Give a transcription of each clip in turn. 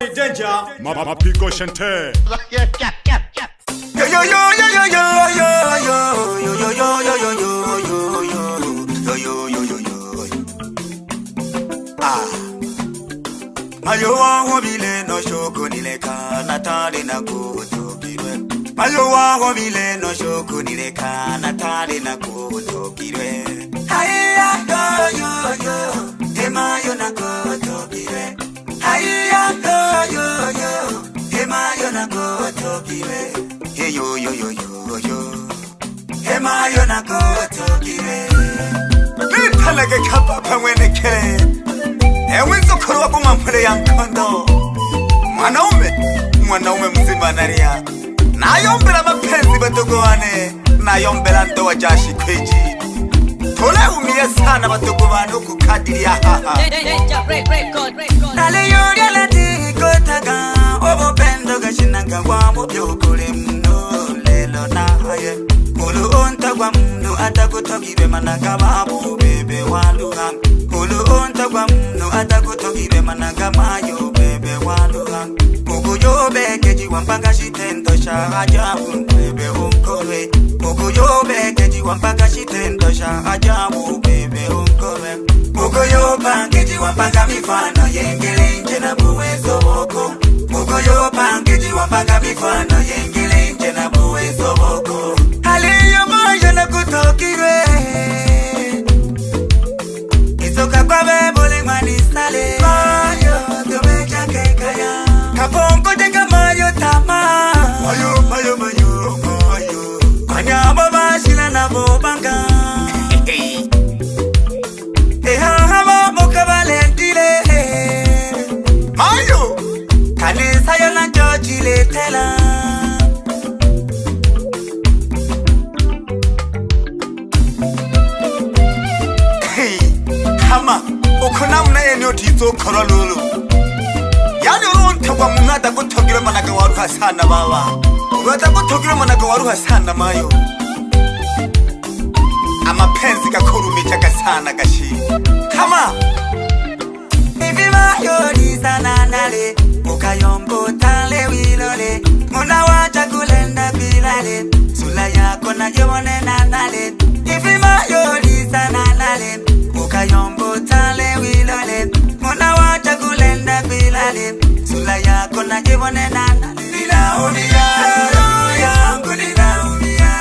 Danger, mapigo shente. Yo yo yo yo yo yo yo yo yo yo yo yo yo yo. Ah. Mayo wa bile no shoko nileka natale na kutokirwe. Mayo wa bile no shoko nileka natale na kutokirwe. Haya yo yo yo. Emayo na kutokirwe. Haya yo yo yo. Emayo na kutokirwe. Hey yo yo yo yo yo. Emayo na kutokirwe. Nitalage kapa pamwene kere. Ewenzo korwa kwa mpele ya mkondo. Mwanaume mzima naria. Nayombela mapenzi batogo wane. Nayombela ndoa jashi kweji. Tole umie sana batogo wane kukadiri ya haha. Nale yoria lati kotaga. Obo pendo gashinanga wa mubyokole mno. Lelo na haye. Ulu onta kwa mno atakutokire manaka babu bebe waluha. Ulu onta kwa mno atakutokire manaka mayo bebe waluha. Mukuyo bekeji wampaka shitendo sha ajabu bebe unkole. Mukuyo bekeji wampaka shitendo sha ajabu bebe unkole. Mukuyo pangeji wampaka mifano yengele nje na buwezo woko. Mukuyo pangeji wampaka mifano yengele nje na buwezo woko. Haliyo moyo na kutokirwe. Isoka kwa bebole mwani sale. Mayo tumeja kekaya. Kapongo jenga mayo tama. Mayo mayo mayo mayo. Kanyama bashila na bobanga. Eha hama moka valentile. Mayo. Kanisa yana joji letela. Hama, ukona mnaye nyotizo korolulu. Yani urunta kwa munata kutogire manaka waruha sana baba. Urunta kutogire manaka waruha sana mayo. Amapenzi kakurumichaka sana gashi. Hama. Hivi mayo ni sana nale. Ukayombo tale wilole. Muna wacha kulenda bilale. Sula yako na jewone na nale. Hivi mayo ni sana nale. Ukayombo tale wilole. Muna wacha kulenda bilale. Sula yako na jewone na nale. Ninaumia, roho yangu ninaumia.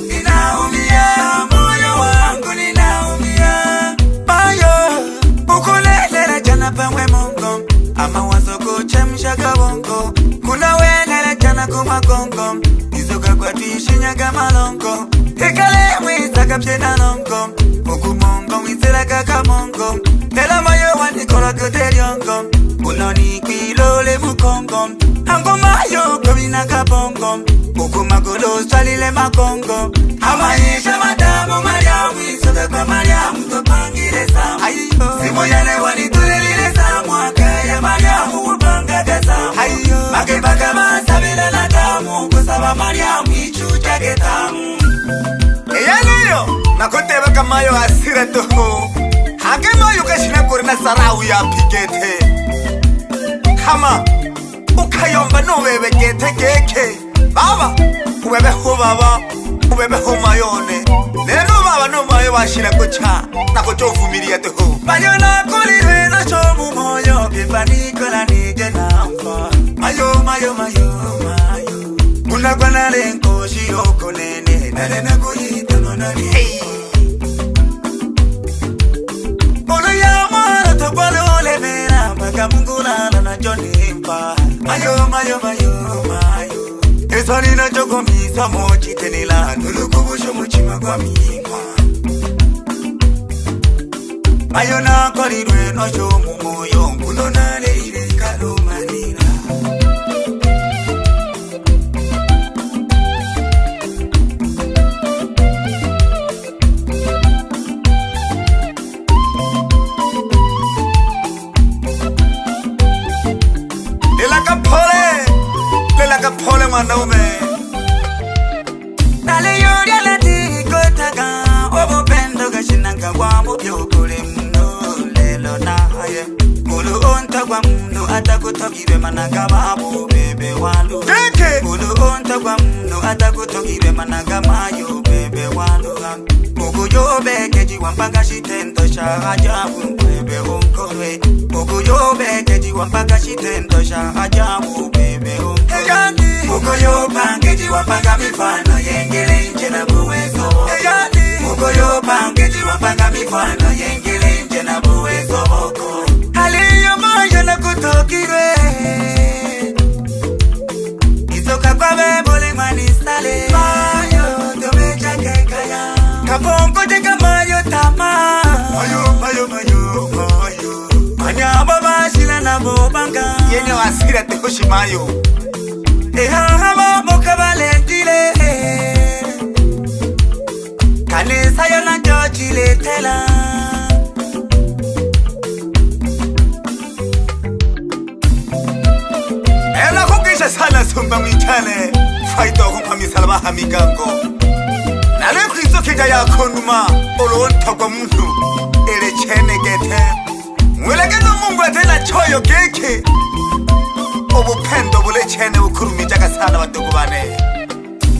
Ninaumia, moyo wangu ninaumia. Mayo, ukulelera jana pamwe mongo. Ama wazo kuchemsha kabongo. Kuna wenele jana kumakongo. Izoka kwa tishinyaga malongo. Hekale mwisa kapchena longo. Ukumongo mwisela kakamongo. Tela mayo wanikora kuteriongo. Uloni kwilole mukongo. Hango mayo kubina kabongo. Ukumagolo salile makongo. Hamaisha madamu mariamu. Isoka kwa mariamu topangile samu. Simo yale wanitulelile samu. Akaya mariamu upanga kasamu. Makebaka masabila na damu. Kusaba mariamu ichucha ketamu. Eyaniyo nakoteba kamayo asira toho. Hake mayo kashina kurina sarau ya pikete. Kama ukayomba no bebe kete keke. Baba ubebe ho baba ubebe ho mayone. Neno baba no mayo bashira kucha nakotovumilia toho. Mayo nakulire na chomu moyo bifani kola nije namfa. Mayo mayo mayo mayo. Unagwana lenko shiyoko nene. Nane na kuyita nonani. Hey. Olo ya mara tokwale ole mera. Maka mungula na joni mpa. Mayo mayo mayo mayo. Eswani na choko misa mochi tenila. Nulukubusho muchima kwa mingwa. Mayo na korirwe no shomu moyo. Mkuno na leire kalumanina. Pole mwanaume. Nale yoria lati kotaga. Obo pendo gashinanga wa mubyokole mno. Lelo na haye. Ulu onta kwa mno atakutogire managa babu bebe walu Ulu onta kwa mno atakutogire managa mayo bebe walu Mukuyobe keji wampaka shitendo sha ajabu bebe unkowe Mukuyobe keji wampaka shitendo sha ajabu bebe unkowe Mukuyoba keji wampaka mifano yengele nje na buwezo Mukuyoba keji wampaka mifano yengele nje na buwezo Haliyo moyo na kutokire Isoka kwa bebole manisale Mayo tomecha kekaya Kabongo jeka mayo tama Mayo Manyaba bashila na bobanga Yenye wasira tekoshi mayo Ehahaba boka valentile Kanisa yona jochile tela Ela kukisha sana sumba mwichane Faito kumpamisala bahamigango Nale kwizo kija ya konuma Olonta kwa munu Ele chene gete Mwelegezo mungu atela choyo keke Obupendo bule chene ukurumijaka sana wadogo bane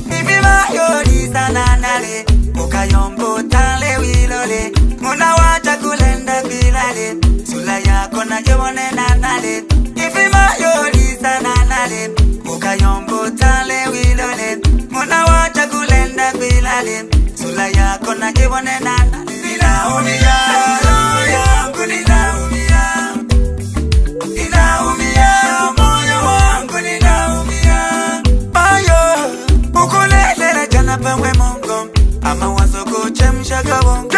Nifima yori sana nale Ukayombo tale wilole Muna wacha kulenda bilale Sula yako na jewone nanale Nifima yori sana nale Ukayombo tale wilole Muna wacha kulenda bilale Sula yako na jewone nanale Ninaumia, yangu ninaumia Ninaumia, moyo wangu ninaumia Mayo, ukulelele jana pangwe mongo Ama wazo kuchemsha kabongo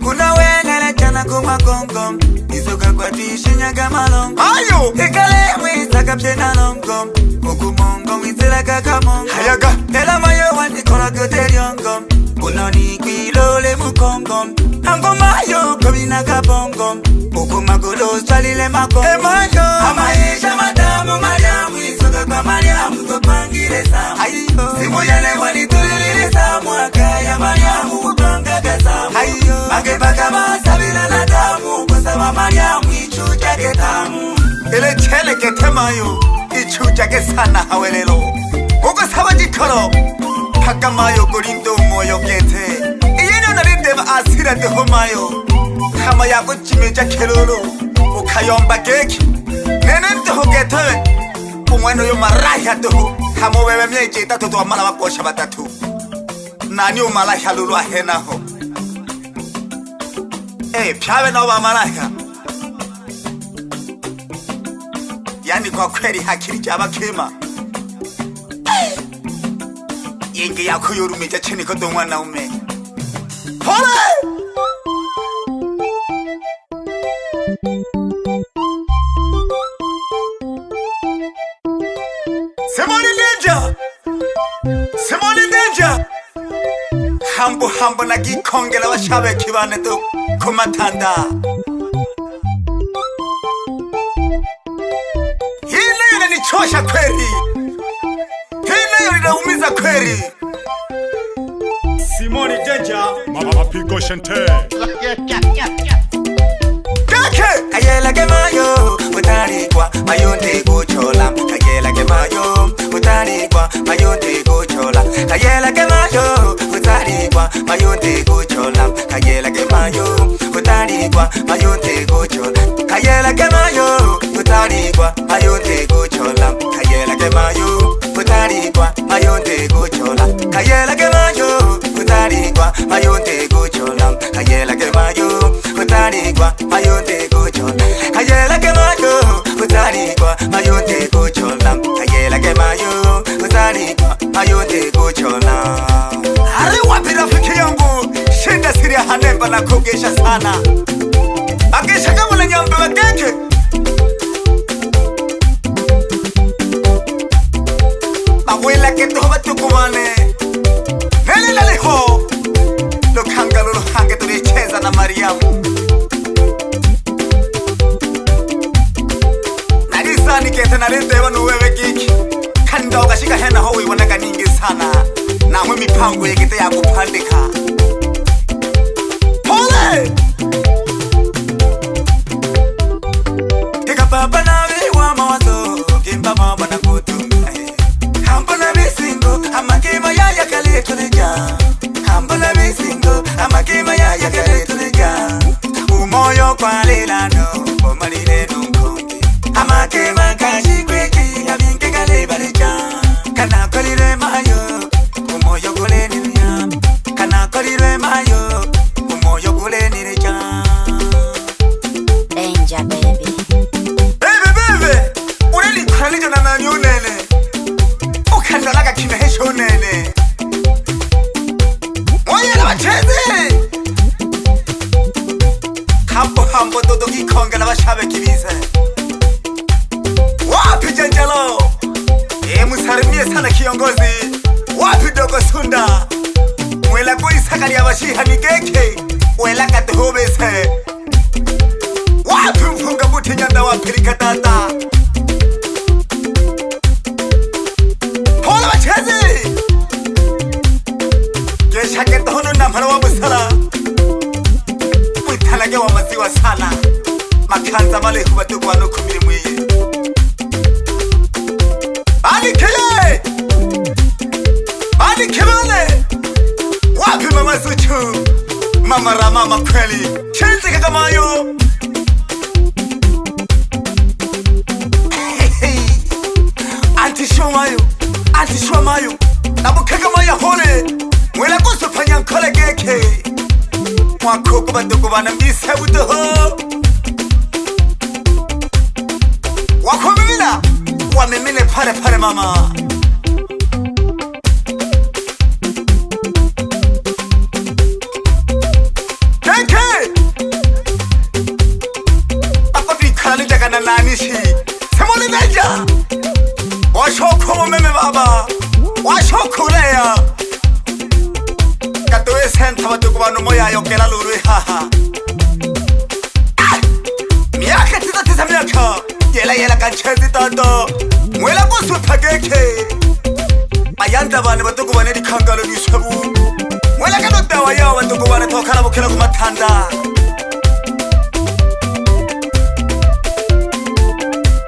Kuna wenele jana kuma kongo Isoka kwa tishi nyaga malongo Ayo, ikale mwisa kapshena longo Kuku mongo mwisila kaka mongo Hayaga, nela mayo wani kora kuteri ongo Unoni kwilole mukongo Ango mayo kabina kabongo Kuku magulo swalile makongo Mayo, amaisha madamu mariamu Isoka kwa mariamu kupangile samu Ayo, simu yale wali tulilile samu Akaya mariamu kupanga kasamu Ayo, magepaka masabila na damu Kusama mariamu ichuja ketamu Ile chele ketemayo Ichuja kesana hawelelo Uko sawa jikoro Haka mayo kurindo moyo kete Iyeno narindeba asira deho mayo Kama yako chimeja kelolo Ukayomba keki Nene deho ketewe Umweno yo maraya deho Kama wewe myeje itatu wa mala wakosha batatu Nani umalaya lulu ahena ho Pyawe na uwa malaya Yani kwa kweli hakiri jaba kema Yenge yako yorumeja cheni kodo mwana ume Hole! Simoni Danger Hambo na gikongela washabe kibane tu kumatanda Hile yule ni chosha kweli Hile yule naumiza kweli Simoni Danger Mapigo Shente Kayela ke mayo utarikwa mayonde kuchola Kayela ke mayo utarikwa mayonde kuchola Kayela ke mayo utarikwa mayonde kuchola Kayela ke mayo utarikwa mayonde kuchola Kayela ke mayo utarikwa mayonde kuchola Kayela ke mayo utarikwa mayonde kuchola Kayela ke mayo utarikwa mayonde kuchola Kayela ke mayo utarikwa mayonde kuchola Kayela ke mayo utarikwa mayonde kuchola Kayela ke mayo utarikwa mayonde kuchola Ari wapi rafiki yangu Shinda siri hanemba na kugesha sana Akisha kama na nyambe wakeke Awela ke toba tukumane Nele laliho Lokanga lulu hange tulicheza na Mariamu Nikete na lindewa nuwewe giki Kanda ukashika hena howi wanaka ningi sana Na mwe mipango yekete ya kupandika Pole! Tika papa na viwa nisaidie sana kiongozi. Wapi dogo Sunda? Mwela kuisakali ya bashiha nikeke. Wela katuhubese. Wapi mfunga buti nyanda wapilika tata? Hola bachezi! Gesha keta hono namhara wa busala. Mwitalage wa maziwa sana. Makanza male kubatuku wano kumiri mwiye. Ali keye! Ali kebale! Wapi mama Zuchu? Mama Rama makweli. Chenzi kakamayo. Anti show mayo. Nabu kakamayo hole. Mwela kusu panyang kole geke. Mwako kubatuku wana mbise utoho. Wako mimina. Wamimine pare mama. Kana nanishi semole meja washoko meme baba washoko leya katoe senta batuko bano moya yokela luru haha miaka tisa miaka yela kanchezi toto mwela kusu pageke ayanda bane batuko bane dikangalo disabu mwela kanota waya batuko bane tokala bukela kumatanda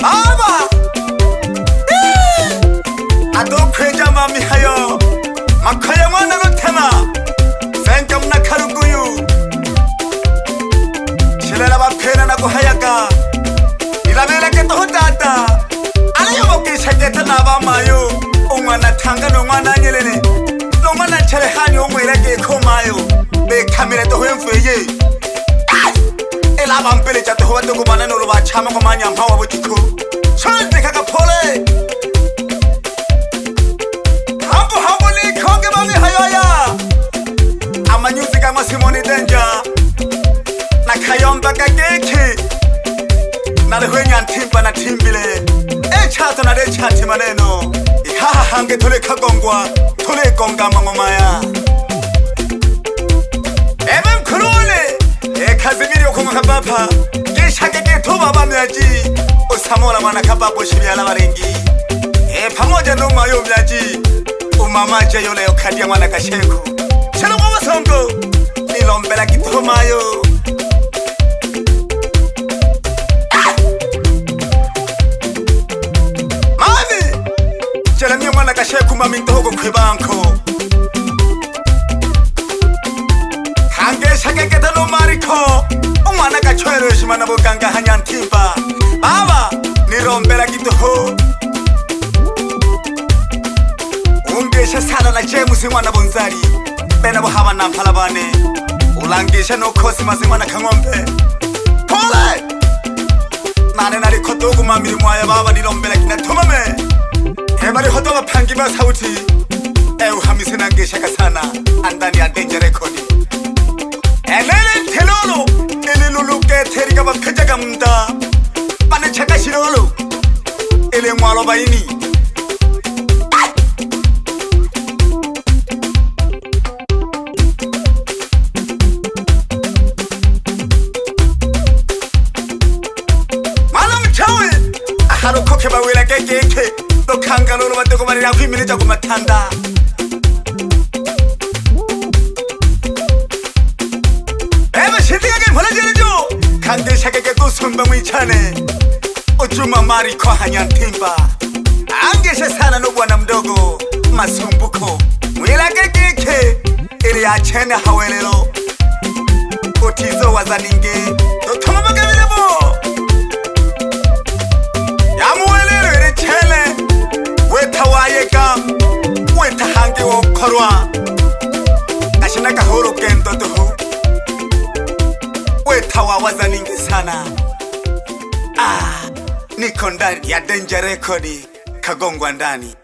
Baba! Adokweja mami hayo Makaya mwana rutema Senka mna karuguyu Shilela bapena na kuhayaka Ilamela keto hutata Alayo mokisha keta na bamayo Umwana tanga nungwana nyelene Nungwana chere hani umwele keko mayo Be kamile to huemfeye Ela bampele chate huwa tuku banano luba chama kwa manya mpawa butiku Chante kaka pole Hambu ni konge mami hayoya Ama nyuzi kama Simoni Danger Na kayomba kageki Na lehwenya ntimba na timbile Chato na de chati maneno Ihaha hange tole kagongwa Tole konga mangomaya Eme mkurule Kazimiri okunga kabapa Gishake getuba bamyaji Usamora mwana kababo shibiyala barengi Pamoja numa yo myaji Umamaja yole okadia mwana kasheku Chelo mwa songo Nilombela kituma yo Mami Chelo mwa mwana kasheku mami ntogo kwe banko Kange shake ketano mariko Umwana kachwero shimana buganga hanyantimba Baba nirombela kituho Ungesha sana na James mwana bonzari Bena bohaba na mpalabane Ulangesha no kosi mazimana kangombe Pole Nane nari kotogu mamiri mwaya baba nirombela kinatumame Hebari hoto wapangi ba sauti Hamisi nangesha kasana Andani ya Danger Record Elele telolo Ele lulu ke terika ba pejaga munda Pane chaka shirolo Ele mwalo baini Malo mchawe Aharo koke ba wela keke No kanga lolo batoko marira kwimire jago matanda Kange shakeke kusumba mwichane Ujuma mari kwa hanyantimba Angesha sana no bwana mdogo Masumbuko Mwila kekeke Ili achene hawelelo Utizo wazaninge Totoma magabilebo Yamuwelelo ili chele Weta wayeka Weta hange wokorwa Ashina kahoro kento tuhu Wetawa wazaningi sana niko ndani ya Danger Record kagongwa ndani